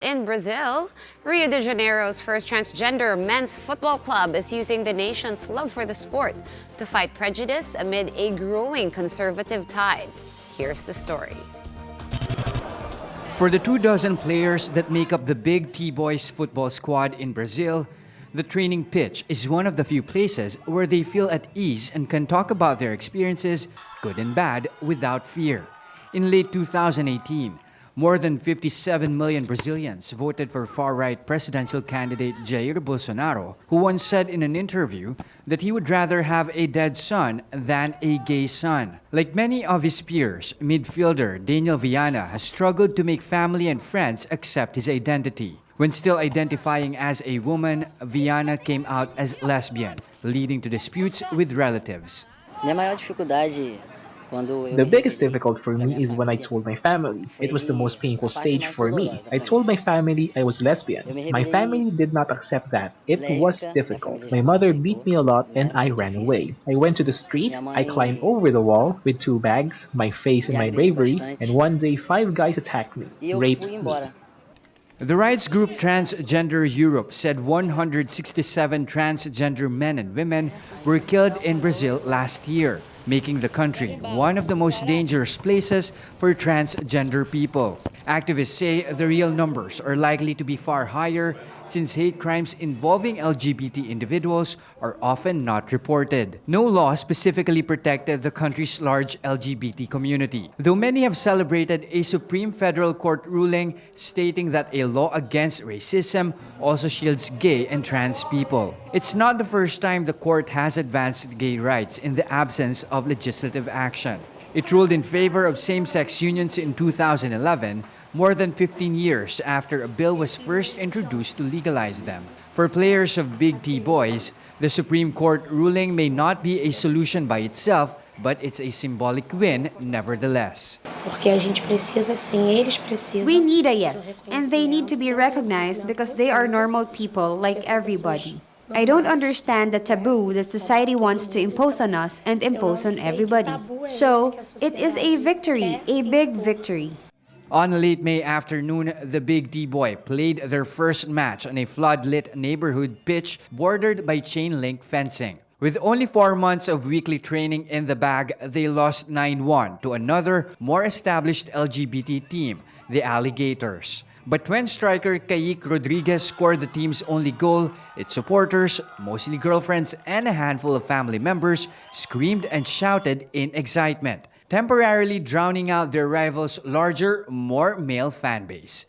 In Brazil, Rio de Janeiro's first transgender men's football club is using the nation's love for the sport to fight prejudice amid a growing conservative tide. Here's the story. For the 24 players that make up the Big T Boys football squad in Brazil, the training pitch is one of the few places where they feel at ease and can talk about their experiences, good and bad, without fear. In late 2018, more than 57 million Brazilians voted for far-right presidential candidate Jair Bolsonaro, who once said in an interview that he would rather have a dead son than a gay son. Like many of his peers, midfielder Daniel Viana has struggled to make family and friends accept his identity. When still identifying as a woman, Viana came out as lesbian, leading to disputes with relatives. The biggest difficulty for me is when I told my family. It was the most painful stage for me. I told my family I was lesbian. My family did not accept that. It was difficult. My mother beat me a lot and I ran away. I went to the street, I climbed over the wall with 2 bags, my face and my bravery, and one day 5 guys attacked me, raped me. The rights group Transgender Europe said 167 transgender men and women were killed in Brazil last year, making the country one of the most dangerous places for transgender people. Activists say the real numbers are likely to be far higher since hate crimes involving LGBT individuals are often not reported. No law specifically protected the country's large LGBT community, though many have celebrated a Supreme Federal Court ruling stating that a law against racism also shields gay and trans people. It's not the first time the court has advanced gay rights in the absence of legislative action. It ruled in favor of same-sex unions in 2011, more than 15 years after a bill was first introduced to legalize them. For players of Big T Boys, the Supreme Court ruling may not be a solution by itself, but it's a symbolic win nevertheless. We need a yes, and they need to be recognized because they are normal people like everybody. I don't understand the taboo that society wants to impose on us and impose on everybody. So, it is a victory, a big victory. On a late May afternoon, the Big T Boy played their first match on a flood-lit neighborhood pitch bordered by chain-link fencing. With only 4 months of weekly training in the bag, they lost 9-1 to another, more established LGBT team, the Alligators. But when striker Kayik Rodriguez scored the team's only goal, its supporters, mostly girlfriends and a handful of family members, screamed and shouted in excitement, temporarily drowning out their rivals' larger, more male fan base.